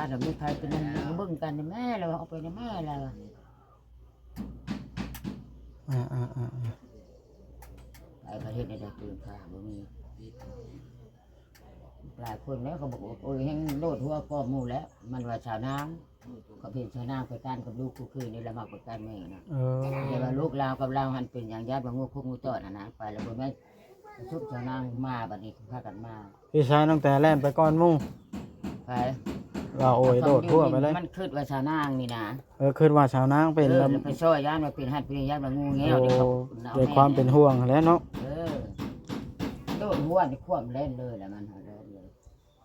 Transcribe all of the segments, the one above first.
เราไม่ใครเป็นนั่นเบิ่งกันแม่เราเอาไปในแม่เราไปประเทศในใดปืนค่ะบ่มีหลายคนแล้วเขาบอกโอ้ยแห้งโลดหัวก้อมูแล้วมันว่าชาวนางเขาเป็นชาวนางไปการกับลูกคู่คืนนี่ละมากกว่าการแม่นะเดี๋ยวลูกเรากับเราหันเป็นอย่างญาติบางงูคุกงูต่อนะไปแล้วบ่แม่ชุบชาวนางมาบัดนี้พากันมาพี่ชายตั้งแต่แล่นไปก้อนมุ่งไปว่าโอ้ยโดดทั่วไปเลยมันคิดว่าชาวนางนี่นะคิดว่าชาวนางเป็นแล้วไปช่วยย่านว่าเป็นหัดเป็นญาติบางงูเงี้ยด้วยความเป็นห่วงแล้วเนาะโดดหัวนี่ควมเล่นเลยแหละมันเล่นเลย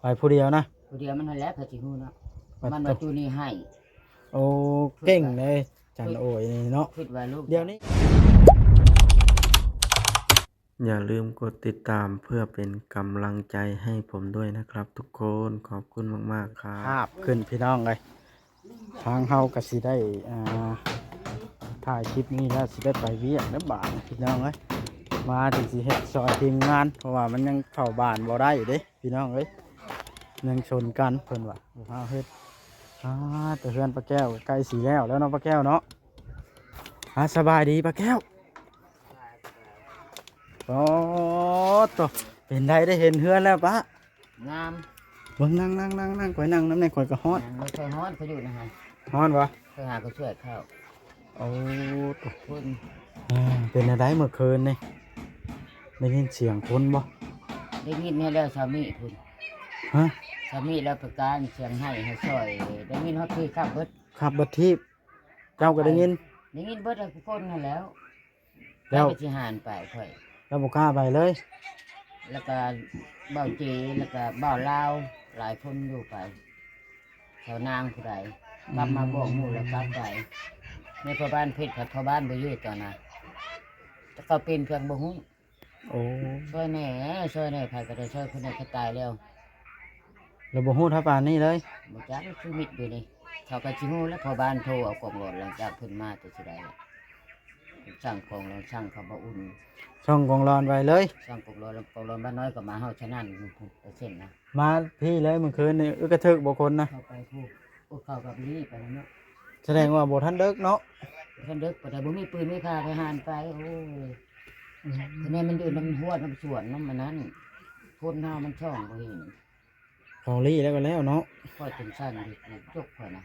ไปผู้เดียวนะผู้เดียวมันแล้วเขาสิฮู้เนาะมันว่าตัวนี้ให้โอ้เก่งเลยจันโอ้ยเนาะคิดว่าลูกเดี๋ยวนี้อย่าลืมกดติดตามเพื่อเป็นกำลังใจให้ผมด้วยนะครับทุกคนขอบคุณมากๆครับภาพขึ้นพี่น้องเลยทางเฮาก็สิได้ถ่ายคลิปนี้แล้วสิได้ไปเวียกนะบ้านพี่น้องเลยมาถึงสิเฮ็ดซอยทีมงานเพราะว่ามันยังเข้าบ้านบ่ได้อยู่เด้พี่น้องเอ้ยยังชนกันเพิ่นว่าเฮาเฮ็ดแต่เฮือนป้าแก้วใกล้สิแล้วเนาะป้าแก้วเนาะสบายดีป้าแก้วโอ้ตัวเป็นได้เห็นเฮือนแล้วปะงามเบิ่งนั่งข่อยนั่งน้ำในข่อยก็ฮ้อนไม่ใช่ฮ้อนเขาอยู่นะฮะฮ้อนวะไปหาเขาช่วยเข้าโอ้ตัวคุณเป็นอะไรเมื่อคืนนี่ได้ยินเสียงคนบ่ได้ยินให้แล้วสามีคุณสามีแล้วประการเสียงให้ช่วยได้ยินเขาคือขับเบิดทีบเจ้าก็ได้ยินเบิดทุกคนนั่นแล้วไปที่หานไปค่อยแล้วบ่กล้าไปเลยแล้วก็เบ้าจีแล้วก็เบ้าลาวหลายคนอยู่ไปแถวนางผู้ใดกลับมาบอกหมู่แล้วกลับไปในพ่อบ้านเพชรกับพ่อบ้านบ่อยู่ตอนน่ะจะเขาเป็นเพียงบ่ฮู้โอ้ช่วยแน่ใครก็ได้ช่วยคนนั้นเขาตายแล้วบ่ฮู้ท่าปานนี้เลยบ่จักคือมิดอยู่นี่เขาก็สิฮู้แล้วพ่อบ้านโทรเอากล่องรถหลังจากเพิ่นมาแต่สิได้ช่างกล่องแล้วช่างเขาบ่อุ่นช่องกองรอนไว้เลยช่างกล่องรถบ้านน้อยก็มาเฮาชะนั่นเปอร์เซ็นต์นะมาพี่เลยเมื่อคืนนี่กระทึกบ่คนนะเข้าไปพูดเข้ากับนี่ไปเนาะแสดงว่าบ่ทันเลิกเนาะท่านเด็กแต่บ่มีปืนมีพาไปหานไปโอ้ยทีนี้มันอยู่น้ำหัวน้ำสวนน้ำมันนั้นพ่นหน้ามันช่องบ่เห็นของลี่แล้วก็แล้วเนาะค่อยถึงสั้นดิยกค่อยนะ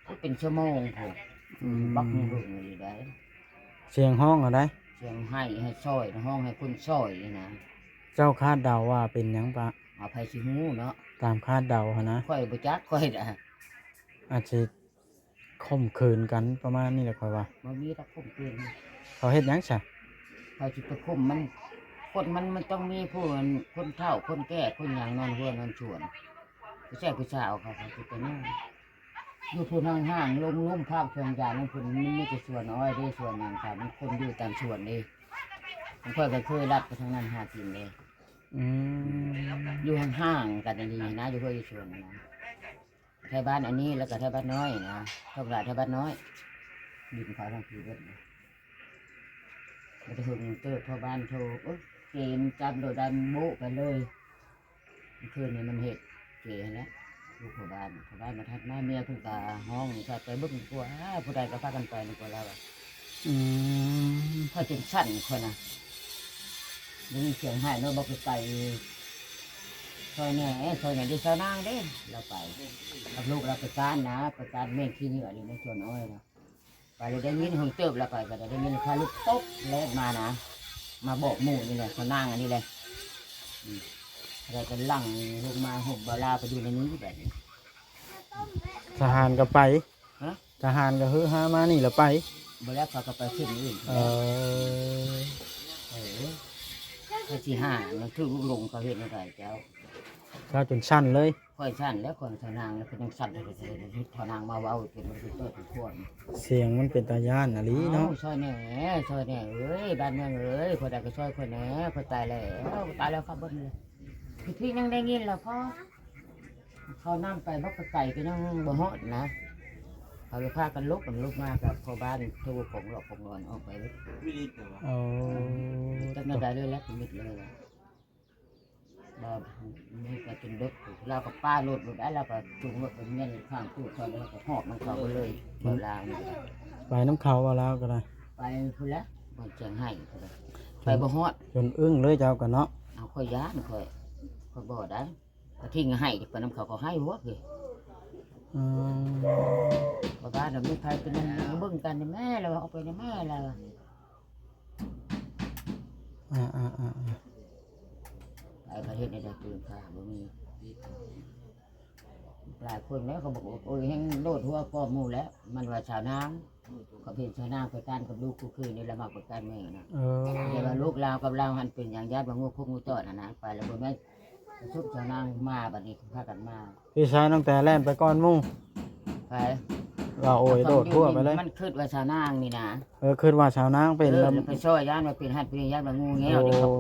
ก็เป็นชั่วโมงผมบักมือเบิ่งอยู่ได้เสียงห้องอะไรเสียงให้ซอยห้องให้คนซอยนะเจ้าคาดเดาว่าเป็นหยังปะเอาไปสิฮู้เนาะตามคาดเดานะค่อยบ่จักค่อยอาจจะข่มขืนกันประมาณนี้แหละค่อยว่าบ่มีรักข่มขืนเขาเฮ็ดหยังซะเขาสิไปข่มมันคนมันต้องมีผู้คนเฒ่าคนแก่คนหยังนอนหัวนอนชวนผู้ชายผู้สาวเขาสิไปนั่งอยู่ผู้ห่างๆลงภาพเชิงยานั่นเพิ่นมันมีแต่สวนอ้อยได้สวนหยังค่ะมันคนอยู่ตามสวนนี่ผมค่อยก็เคยรับไปทางนั้นหากินเลยอยู่ห่างๆกันดีนะอยู่เพื่ออยู่สวนนะไทยบ้านอันนี้แล้วก็ไทยบ้านน้อยนะท้องหลายไทยบ้านน้อยดินเขาทางผีเวทนะมันจะถึงเติบพ่อบ้านโทรเกมจับโดดดันโบกันเลยคืนนี้มันเหตุเกย์แล้วลูกพ่อบ้านมาทักแม่เมียเพิ่งตาห้องชาไปบึ้งกลัวผู้ใดก็พากันไปนึกว่าแล้วพอจนสั่นคนนะได้ยินเสียงหายโน้ตบอกไปซอยเนี่ยดิชาวนางเด้เราไปกับลูกเราไปการนะไปการเม่นที่นี่อะไรในสวนอ้อยนะไปเลยได้ยินหงเติบเราไปก็ได้ยินพาลูกตบเล็กมานะมาบอกหมู่นี่แหละชาวนางอันนี้เลยอะไรกันลั่งลงมาหุบบาลาไปดูในนี้แบบนี้ทหารก็ไปทหารก็ฮือฮามานี่แล้วไปบาลาเขาก็ไปขึ้นอื่นข้าที่ห้ามันคือลูกลงเขาเห็นอะไรเจ้าจนสั้นเลยค่อยสั้นแล้วคนชาวนางแล้วเป็นยังสั้นเลยชาวนางมาว้าวเป็นมันเป็นต้นเป็นพวงเสียงมันเป็นตาย่านอะไรเนาะช่วยแน่เอ้ยบ้านเมืองเอ้ยคนใดก็ช่วยคนแน่คนตายแล้วครับบ้านเลยพี่ยังได้ยินแล้วพ่อเขาน้ำไปบักไก่ก็ยังบ่ฮอดนะเขาเลยพากันลุกมากับพ่อบ้านทูผมหลอกผมนอนออกไปเลยตั้งแต่ได้เลยแล้วมิดเลย บ่มีก็จนดึกเราก็ป้ารถรถได้เราก็จุงรถไปเงี้ยข้างตู้คอยแล้วก็หอบมันเข้าไปเลยเวลานี่ ไปน้ำเขาว่าแล้วก็ได้ ไปพุ่นละบ่แจ้งให้พุ่นละไปบ่ฮอด จนอึ้งเลยเจ้ากันเนาะ เอาค่อยย้านค่อยบ่ได้ก็ทิ้งให้ไปนำเขาก็ให้หัวพี่ อืม บ่บ้านน่ะมีใครเป็นนั่นเบิ่งกันแม่แล้วเอาไปแม่แล้ว ไปประเทศในใดปืนค่ะบ่มีหลายคนแล้วเขาบอกว่าโอ้ยแห้งโลดหัวก้อมูแล้ว มันว่าชาวนาเขาเป็นชาวนาไปกันกับลูกคู่คืนนี่ละมากกว่ากันแม่นะ แต่ว่าลูกเรากับเราหันเป็นอย่างญาติบางงูคุกงูตอดนะไปแล้วบ่แม่ชุบชาวนามาบัดนี้พากันมา พี่ชายน้องแต่แล่นไปก้อนหมู่ ไป เราโอยโดดทั่วไปเลย มันคิดว่าชาวนางนี่นะ คิดว่าชาวนางเป็น แล้ว ลำ ไปช่วยย่านมาเป็นหัดเป็นญาติบางงูเงี้ย โอ้ เดี๋ยวเขา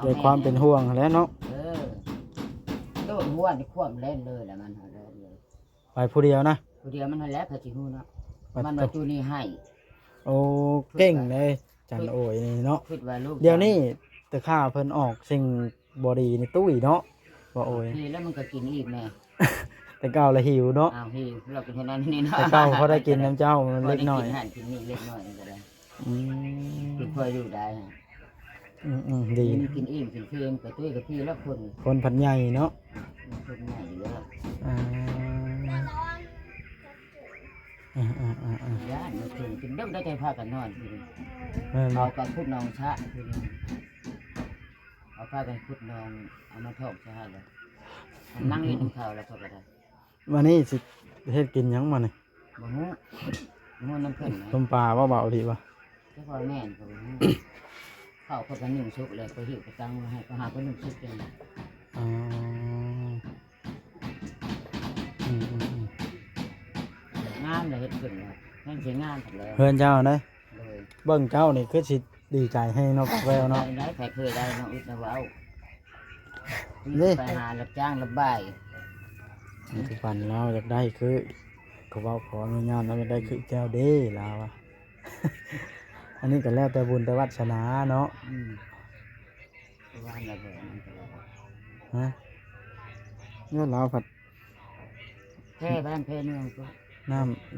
ด้วยความเป็นห่วงแล้วเนาะ โดดหัวนี่ควบเล่นเลยแหละมันเล่นเลย ไปผู้เดียวนะ ผู้เดียวมันแล้วพอสิฮู้เนาะมันว่าจูนี่ให้ โอ้เก่งเลยจันโอยนี่เนาะ คิดว่าลูก เดี๋ยวนี้แต่ข้าเพิ่นออกสิ่งบอดีในตู้อีเนาะว่าโอ้ย นี่แล้วมันก็กินอีกแม่ แต่เก่าละหิวเนาะ อ้าวพี่เราเป็นเท่านั้นนี่เนาะ แต่เก่าเขาได้กินน้ำเจ้ามันเล็กน้อย พได้กินหั่นกินนี่เล็กน้อยนี่ก็ได้ อืม กินเพื่ออยู่ได้ฮะ ดี กิน นะ กินอิ่มกินเค็มกับตุ้ยกับพี่แล้วคน คนพันใหญ่เนาะ คนใหญ่เยอะ อ่าย่านมาถึงกินเด็กได้ใจพากันนอนทีนี้ แม่น เอากันพุดนองชะทีนี้เอาพากันพุดนองเอามาทอกชะเลยนั่งเล่นข้าวแล้วก็ได้ วันนี้สิเฮ็ดกินหยังมาเนี่ย บ่ฮู้ฮู้น้ำเพิ่นนะ ต้มปลาว่าเบาดีป่ะ เจ้าพ่อแม่นก็บ่ฮู้ข้าวก็กัน1ชุบเลยก็หิวไปตั้งมาให้ก็หาก็1ชุบเอง อ๋ออืม งามเลยเฮ็ดขึ้นเลยนั่นสิงามพุ่นแล้ว เพื่อนเจ้าเนย เลย เบิ่งเจ้านี่คือสิดีใจให้นกแววเนาะ ได้ใครเคยได้น้องอึดนะเว้า นี่ ไปหารับจ้างรับบ่าย ทุกวันเราอยากได้คือเขาเว้าขออนุญาตเราอยากได้คือแก้วเด้ลาวอะ อันนี้ก็แล้วแต่บุญแต่วัฒนาเนาะ ว่าระเบิดมันก็ระเบิด ฮะยอดลาวผัด แค่บ้านแค่เมืองก็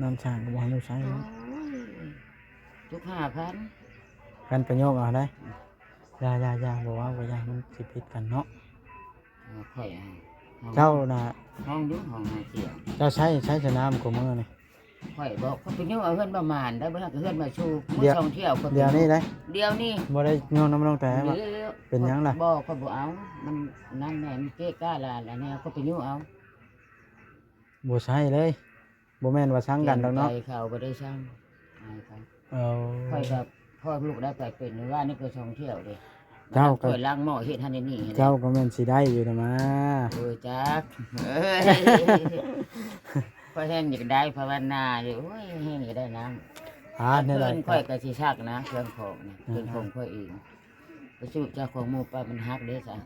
น้ำช่างก็บ่ให้เราใช้เนาะ ทุก5,000 กันประโยคเอาได้ยาบอกว่าบ่ยามันสิผิดกันเนาะ ค่อย เจ้าน่ะ ห้องยุ่งห้องหาเสียง เจ้าใช้สนามของมือนี่ ค่อยบอกเขาไปยุ่งเอาเพื่อนประมาณได้บ่ทันก็เพื่อนมาชูมื้ เดี๋ อ ยว ท่องเที่ยวก็ เดี๋ยวนี้ได้ เดี๋ยวนี้ บ่ได้โยนน้ำลงแต่ว่า เป็นหยังล่ะ บ่ก็บ่เอามันนั่นแหละมันเก๊กล้าลาแล้วเนี่ยก็ไปยุ่งเอา บ่ใช่เลยบ่แม่นว่าสั่งกันแล้วเนาะ ใจเขาบ่ได้ช่างอายเขา เอา ค่อยแบบพ่อลูกได้ไปเป็นว่านี่ก็ท่องเที่ยวเด้ เจ้าก็ ค่อยล้างหม้อเฮ็ดให้นี่ เจ้าก็แม่นสิได้อยู่นะมา โอ้ยจักเอ้ยค่อยแห้งอยากได้ภาวนาอยู่โอ้ยแห้งอยากได้น้ำ นี่แหละ เพิ่นค่อยก็สิชักนะเครื่องของนี่เครื่องของค่อยเองไปสู้เจ้าของหมู่ไปมันฮักเด้ซะ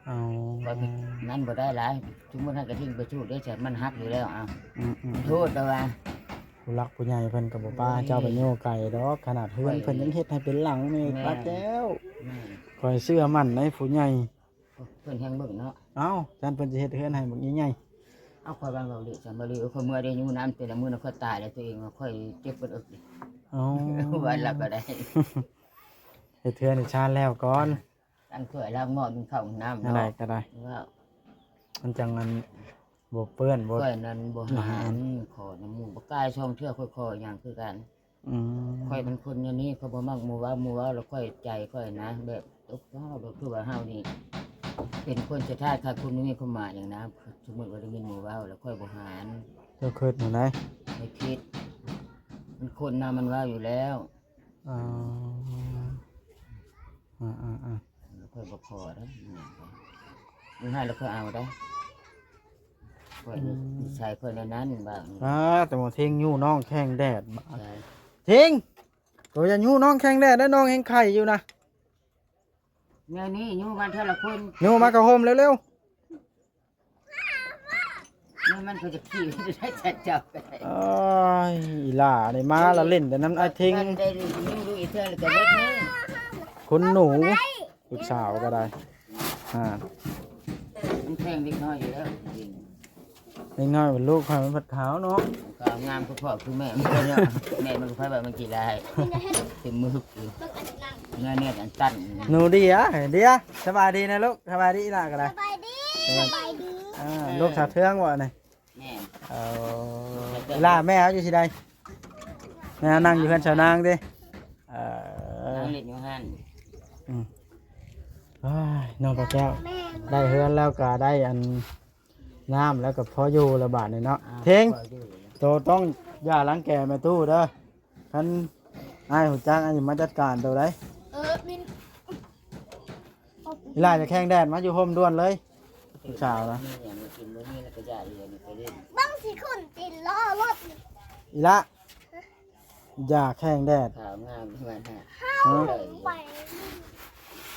เอา ค่อยไปนั่นบ่ได้หลายสมมุติถ้าก็ทิ้งไปสู้เด้ซะมันฮักอยู่แล้วอ้าว อืม โทษแต่ว่า ผู้รักผู้ใหญ่เพิ่นก็บ่ป้าเจ้าไปโยไก่ดอกขนาดเฮือนเพิ่นยังเฮ็ดให้เป็นหลังนี่ แม่ ปัดแล้ว แม่ คอยเชื่อมั่นในผู้ใหญ่ เพิ่นแฮงเบิ่งเนาะ เอ้าจันเพิ่นสิเฮ็ดเฮือนให้บักใหญ่ เอาค่อยบางเราดิจังบ่ลือค่อยเมื่อได้อยู่น้ำแต่ละมื้อน่ะค่อยตายแล้วตัวเองว่าค่อยเจ็บปวดอกดิ ๆเอา ว่าหลับก็ได้ เฮ็ดเฮือนให้ชาญแล้วก่อน ตั้งถ้วยล้างหม้อกินข้าวกินน้ำ อะไร เนาะ ก็ได้ ว่า มันจังมันบ่เปื้อนบ่ ค่อยนั้นบ่หารขอน้ำหมู่บ่กล้าช่องเทื่อค่อยๆอย่างคือกัน อืม ค่อยเป็นคนอย่างนี้เขาบ่มักหมู่ว่าแล้วค่อยใจค่อยนะแบบตกเฮาแบบคือว่าเฮานี่เป็นคนจะท่าค่ะคุณมีความหมายอย่างนะสมมุติว่าได้ยินหมู่ว่าแล้วค่อยบ่หาร เจ้าคิดหนูได้ ไม่คิด มันคนนะมันว่าอยู่แล้ว อ่าอ่า แล้วค่อยบ่ขอได้มันให้แล้วค่อยเอาได้ค่อยนิสัยค่อยในนั้นบาง แต่หมดเทงยู่น้องแข้งแดดบาด ใช่ เทงตัวจะยู่น้องแข้งแดดได้น้องแห้งไข่อยู่นะ แนวนี้อยู่บ้านเท่าละคน ยู่มากระโฮมเร็ว นี่มันก็จะขี้ได้จัดจับไป ๆอ้ายอีหล่านี่มาละเล่นแต่น้ำไอเทง ได้ดูดูอีกเท่าแล้วก็เบิดนี่ คุณหนูลูกสาวก็ได้ แท่งเล็กน้อยอยู่แล้วจริง เล็กน้อยเป็นลูกควายมันผัดขาวเนาะ ก็งามคือพ่อคือแม่มันก็เนี่ยแม่มันก็พายแบบมันกี่ได้เต็มมือคือเนื้อเนี่ยอันตั้น หนูดีอ่ะดีอ่ะสบายดีนะลูกสบายดีล่ะก็ได้ สบายดีสบายดี ลูกสาวเทืองวะนี่ แม่ เอาเวลาแม่เขาอยู่ที่ใดแม่นั่งอยู่กันชาวนางดิเออ นั่งเล่นอยู่หัน อ้ายน้องปลาแก้ว แม่ ได้เฮือนแล้วก็ได้อันน้ำแล้วก็พออยู่ระบาดนี่เนาะเทงโตต้องอย่าล้างแก่แม่ตู้เด้อคันอ้ายหัวจ้างอันนี้มาจัดการตัวได้ มิน เวลาจะแข่งแดดมาอยู่โฮมด่วนเลยลูกสาวนะ นี่อย่างมากินมื้อนี้แล้วก็ย่าเรียนไปเล่น บ้างสิคุณติดล้อรถ อีละอย่าแข่งแดด ขาวงามที่มันฮะ ไป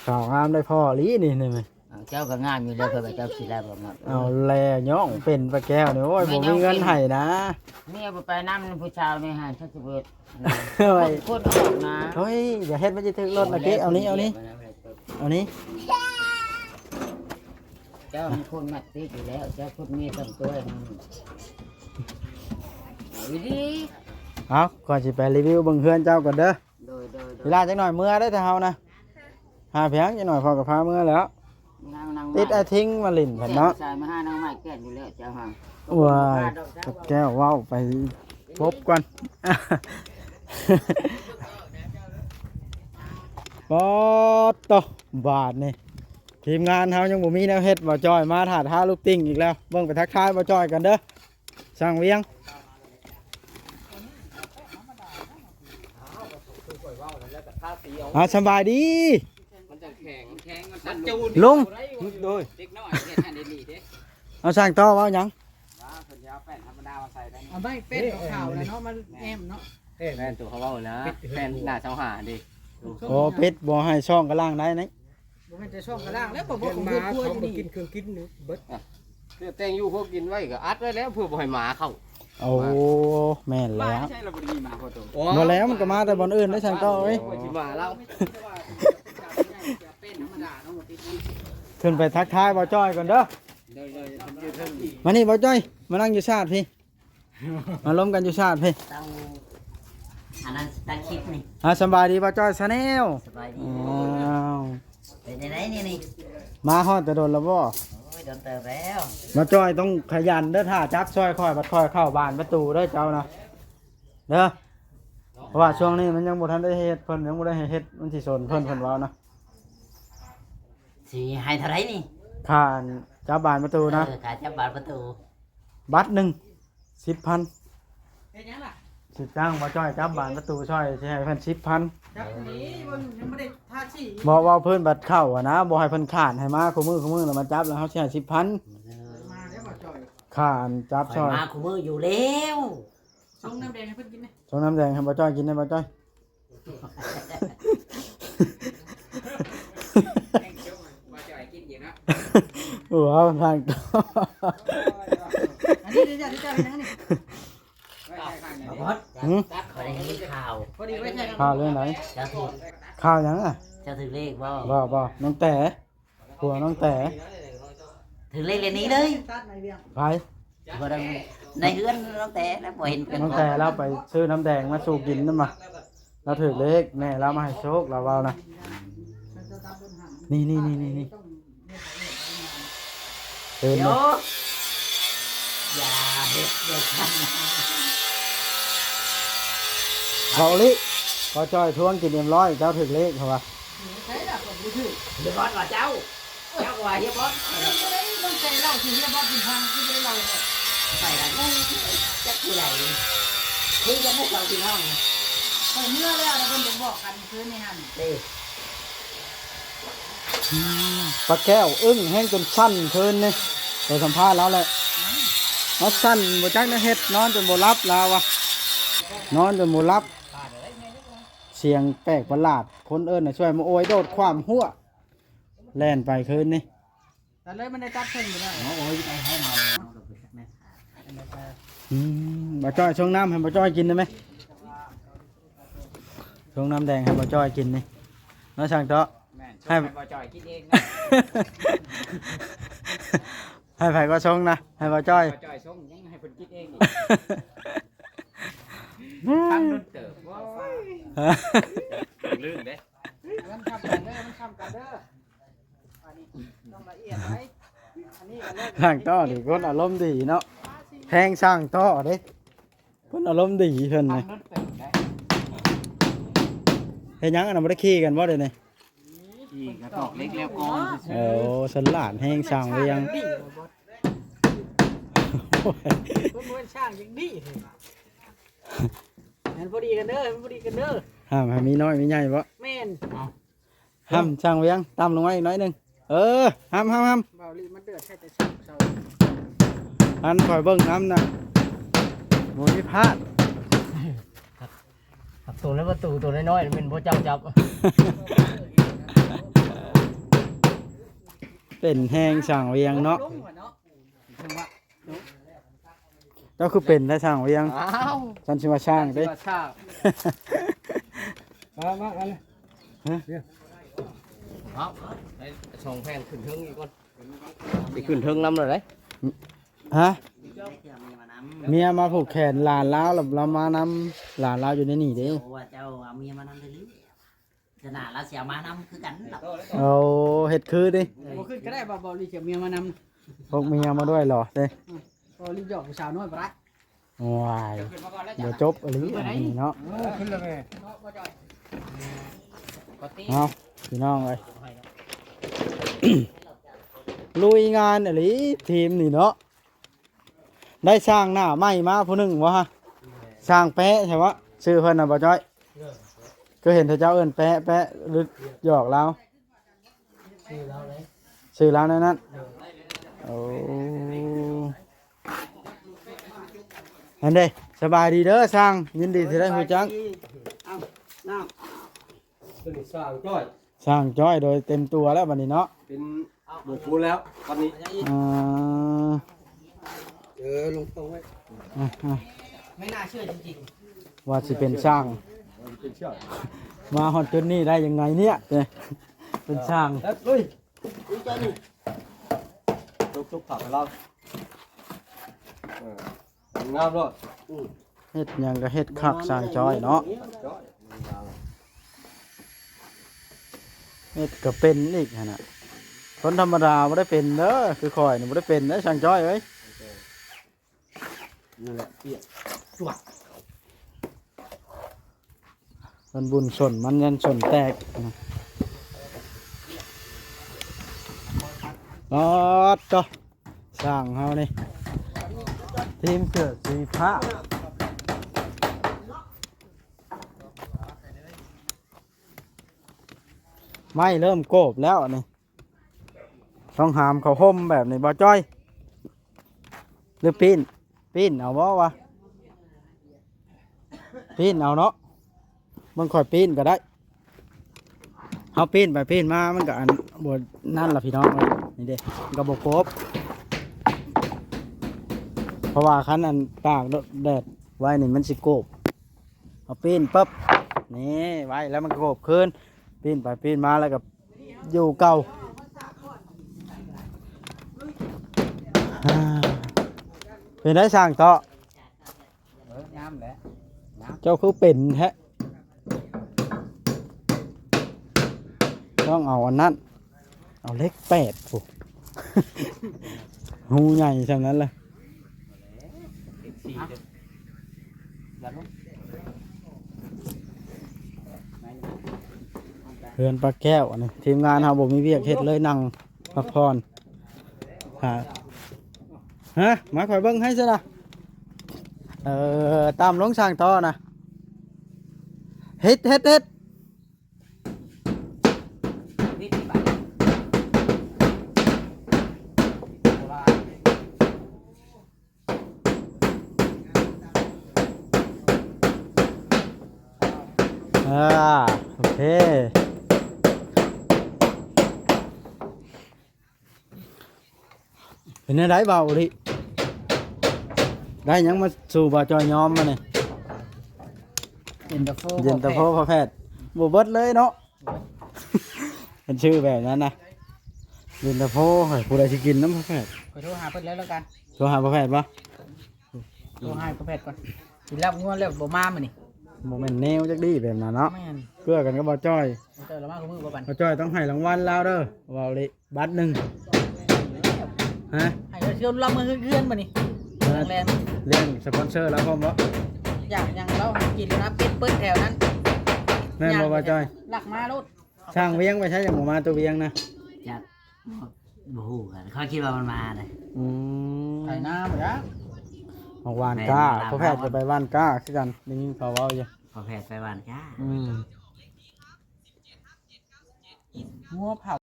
ข่าวงามได้พ่อลีนี่นี่ไหม เจ้าก็งามอยู่แล้วเพื่อเจ้าสิได้บ่มา เอาแลย่องเป็นปลาแก้วนี่โอ้ยผมมีเงินให้นะ เมียบ่ไปน้ำผู้ชายไม่หันถ้าสิเบิด เฮ้ย คนออกนะ เฮ้ยอย่าเฮ็ดมันจะถึงรถนะเก๊เอานี้เอานี้เอานี้ เจ้ามีคนมัดติดอยู่แล้วเจ้าคนเมียตั้งตัวมันเอาดี เอาก่อนสิไปรีวิวเบิ่งเฮือนเจ้าก่อนเด้อ โดย เวลาจักหน่อยเมื่อได้อแต่เฮานะหาเพียงจักหน่อยพอกับพาเมื่อแล้ว นั่ง ติดไอ้ทิ้งมาลิ่นเพิ่นเนาะ ใส่มาหานางไม้แก่นอยู่แล้วเจ้าฮะ ว้ายตะแก้วว้าวไปพบก่อน ปอดโตบาทนี่ทีมงานเฮายังบ่มีแนวเฮ็ดบ่จอยมาถาดหาลูกติ้งอีกแล้วเบิ่งไปทักทายบ่จอยกันเด้อช่างเวียงสบายดี มันจะแข็งมันจูน ลุง โดยเด็กน้อยเนี่ยทันได้ดีเด้ เอาสร้างต่อเว้าหยัง ว่าเพิ่นจะเอาแป้นธรรมดามาใส่ได้ เอาไม่เป็นขาวๆนะเนาะมันแอมเนาะ แป้นตัวเขาเว้านะแป้นหน้าเสาหาดิ โอ้เป็ดบ่ให้ช่องกระล่างได้นะ บ่แม่นจะช่องกระล่างแล้วบ่บ่ของครัวอยู่นี่กินเครื่องกินนี่เบิด เพื่อแต่งอยู่พวกกินไว้ก็อัดไว้แล้วเพื่อบ่ให้หมาเข้า โอ้แม่นแล้ว ใช่เราบ่ได้มีหมาพอตัว บ่แล้วมันก็มาแต่บ่อนอื่นได้ช่างต่อเอ้ย บ่สิหมาเรา เป็นธรรมดาเนาะบ่ติด ขึ้นไปทักทายบ่จ้อยก่อนเด้อ เลยมันอยู่เทิง มานี่บ่จ้อยมานั่งอยู่ชาติพี่ มาล้มกันอยู่ชาติพี่ ตั้งอันนั้นตั้งคลิปนี่ สบายดีบ่จ้อยซะแนว สบายดี อ้าว เป็นยังไงนี่ มาฮอดแต่โดนแล้วบ่ โอ้ยโดนเติบแล้ว มาจ้อยต้องขยันเด้อถ้าจักซอยค่อยบัดค่อยเข้าบ้านประตูเด้อเจ้านะเด้อเพราะว่าช่วงนี้มันยังบ่ทันได้เฮ็ดเพิ่นยังบ่ได้ให้เฮ็ดมันสิสนเพิ่นเว้านะ สิให้เท่าไหรนี่ ค่าจับบ้านประตูนะ ขาจับบานประตู บัตรหนึ่ง10,000 เป็นหยังล่ะ สิจ้างบ่จ้อยจับบ้านประตูช่อยสิให้เพิ่น10,000 จับนี้มันยังไม่ได้ทาสี บอกว่าเพิ่นบัดเข้าอะนะบอกให้เพิ่นขานให้มาคู่มือแล้วมาจับแล้วเขาสิให้10,000 มาแล้วบ่จ่อย ขานจับ ค ซ อ อย ย มาคู่มืออยู่แล้ว ส่งน้ำแดงให้เพิ่นกินนะ ส่งน้ำแดงให้บ่จ้อยกินได้บ่จ้อย ว่าจะให้กินอยู่นะ โอ้เอาทางต่อ อันนี้เดี๋ยวจะเป็นยังไงนี่ ไว้ให้ข้างใน บอส หืม ขอได้ยินข่าว พอดีไว้ใช่กัน ข้าวเรื่องไหน เจ้าถือ ข้าวหยังอ่ะ เจ้าถือเลขบ่ บ่น้องแต่ผัวน้องแต่ ถือเลขเลยนี้เลย ตัดในเวียง ไป บ่ได้ในเฮือนน้องแต่แล้วบ่เห็นกัน น้องแต่เราไปซื้อน้ำแดงมาสู่กินนั่นมาเราถือเลขแม่เรามาให้โชคเราเว้านะนี่เดิน เดี๋ย มาว อย่าเฮ็ดเด็ดขาดนะ เบาลิบ่จ้อยทวงกินเรียบร้อยเจ้าถือเลขเขาว่า ใช่ล่ะผมรู้ชื่อ เดี๋ยวบอสว่าเจ้าว่าเฮียบอส ต้องใจเล่าที่เรียกว่าเป็นทางที่ได้เล่าเนี่ย ไปละงูจักคือไหนคุยกันไม่เข้าที่ห้อง เปิดเมื่อแล้วนะเพิ่นบอกกันคืนในหัน เด้ ปลาแก้วอึ้งแห้งจนสั้นคืนนี่ไปสัมภาษณ์แล้วแหละเขาสั้นบ่จักนะเฮ็ดนอนจนบ่หลับแล้ววะนอนจนบ่หลับ เสียงแปลกประหลาดคนเอิ้นน่ะช่วยมาโอยโดดความหัวแล่นไปคืนนี่ แต่เลยมันได้ตัดเพิ่นอยู่แล้ว โอ้ยไปให้หน่อย บ่จ้อยชงน้ำให้บ่จ้อยกินได้ไหมชงน้ำแดงให้บ่จ้อยกินนี่น้าช่างเตาะ แม่นให้บ่จ่อยกินเองนะ ให้ไผก็ชงนะให้บ่จ้อย จ่อยส่งยังให้เพิ่นกินเองอีก อื ทาง ม นู้นเติบว้ายลื่นเด้ มันทำกันเด้อมันทำกันเด้ออันนี้ต้องละเอียดไหมอันนี้ก็เลิก สร้างต่อนี่คนอารมณ์ดีเนาะแพงสร้างต่อเด้คนอารมณ์ดีเพิ่น ทาง นี่ นู้นเติบได้ เฮ็ดหยังอันนั้นบ่ได้ขี้กันบ่เด้นี่ อีกกระตอกเล็กแล้วก่อน โอ้สลาดแห้งสร้างไว้ยัง ดีบ่บ่คนบ่ช่างยังดีมันพอดีกันเด้อมันพอดีกันเด้อ ห้ามให้มีน้อยมีใหญ่บ่ แม่น ห้ามสร้างไว้ยังตามลงมาอีกหน้อยหนึงห้าม เบาลีมันเดือดแค่แต่เช้า อันคอยเบิ่งน้ำนะบ่มีพลาด ตัวนั้นประตูตัวน้อยๆมันบ่จับ เป็นแห้งสร้างไว้ยังเนาะ ลงหัวเนาะจังหวะ เจ้าคือเป็นได้สร้างไว้ยัง อ้าว ฉันสิว่าสร้างเด้ ว่าชา มาอะไร เอาไปส่งแผ่นขึ้นเทิงอีกก่อนไปขึ้นเทิงน้ำเลยเด้ ฮะเมียมาผูกแขนหลานแล้วเรามานำหลานเราอยู่ในนี่เด้ โอ้ว่าเจ้าเอาเมียมานำเลยลิขนาดเราเสียมานำคือกันหรอก เอาเฮ็ดคือดิ บ่ขึ้นก็ได้บ่ลีเก็บเมียมาน พกเมียมาด้วยเหรอเด้ ำบ่ลีหยอกผู้สาวน้อยบ่ได้ ว้ายเดี๋ยวจบอะไรอันนี้เนาะ ขึ้นเลยเนาะบ่จ่อย เอาพี่น้องเอ้ย ลุยงานอะไรทีมนี่เนาะได้สร้างหน้าใหม่มาผู้หนึงวะฮะสร้างแปะใช่ปะชื่อเพิ่นน่ะบ่จ้อยก็เห็นเธอเจ้าเอิ้นแปะหรือหยอกเราชื่อเราในนั้นโอ้อันเด้สบายดีเด้อสร้างยินดีที่ได้ฮู้จัก เป็นสร้างจ้อย สร้างจ้อยโดยเต็มตัวแล้วบัดนี้เนาะ เป็นหมูฟูแล้วตอนนี้ อ่า ลงตรงไว้ อ่ะ ไม่น่าเชื่อจริง ว่าสิเป็นสร้าง เป็นเชือก มาฮอดจุดนี้ได้ยังไงเนี่ยเนี่ยเป็นสร้าง แล้วลุยจุกๆผักให้เรางามด้วย เฮ็ดหยังก็เฮ็ดคักสร้างจ้อยเนาะ จ้อย เฮ็ดก็เป็นอีกหั่นน่ะคนธรรมดาบ่ได้เป็นเด้อคือข่อยนี่บ่ได้เป็นเด้อสร้างจ้อยเอ้ย นั่นแหละเปียก มันบุญสนมันยันสนแตกนะอ๋อจ้ะสร้างเฮานี่ทีมเกิดสีฟ้าไม่เริ่มโกบแล้วนี่ต้องหามเขาห่มแบบนี้บ่จ้อยหรือปีนเอาบ่วะปีนเอาเนาะมันค่อยปีนก็ได้เอาปีนไปปีนมามันก็อันบวนั่นล่ะพี่น้องเอ้ยนี่เด้มันก็บ่ครบเพราะว่าคันอันตากแดดไว้นี่มันสิโกบเอาปีนปั๊บนี่ไว้แล้วมันก็โกบคืนปีนไปปีนมาแล้วก็อยู่เก่าอ่าเป็นได้สร้างต่อ งามแหละ เจ้าคือเป็นแฮะต้องเอาอันนั้นเอาเลข8ผูก หูใหญ่เท่านั้นเลยเพื่อนปลาแก้วอันนี้ทีมงานเราบ่มีเวียกเฮ็ดเลยนั่งพักผ่อนฮะมาคอยเบิ่งให้ซะนะตามลงสร้างต่อนะเฮ็ด ๆวิธีบัตร โอเคเป็นอะไรเบาดิได้หยังมาสู่บ่จอยยอมมาเนี่ย เย็นตาโฟ เย็นตาโฟพ่อแพทย์บ่เบิดเลยเนาะ เป็นชื่อแบบนั้นนะเย็นตาโฟให้ผู้ใดสิกินน้ำพ่อแพทย์ ขอโทรหาเพิ่นแล้วกัน โทรหาพ่อแพทย์บ่ โทรให้พ่อแพทย์ก่อนสิรับงวดแล้วบ่มามื้อนี่ บ่แม่นแนวจักดีแบบนั้นเนาะ แม่น เกื้อกันก็บ่จ้อย เจอแล้วมาคือมือบ่บัน บ่จ้อยต้องให้รางวัลแล้วเด้อว่าเลยบัตรหนึงฮะ ให้เราเชื่อรับมือเพื่อนมื้อนี่แรง เรื่องสปอนเซอร์แล้วพร้อมบ่ ๆอย่างยังเรากินแล้วนะเป็ดเปิ้ลแถวนั้น แม่นบ่ว่าจ้อย หลักมาโลด ช่างเวียงไปใช้อย่างบ่มาตัวเวียงนะ จะบ่ฮู้กันเขาคิดว่ามันมาเลย อืม ไถนาบ่จ้ะ ออกหวานก้าพ่อแพทย์จะไปหว่านก้าคือกันได้ยินเขาเว้าอยู่ พอแพทย์ไปบ้านจ้า อืม งัวเผา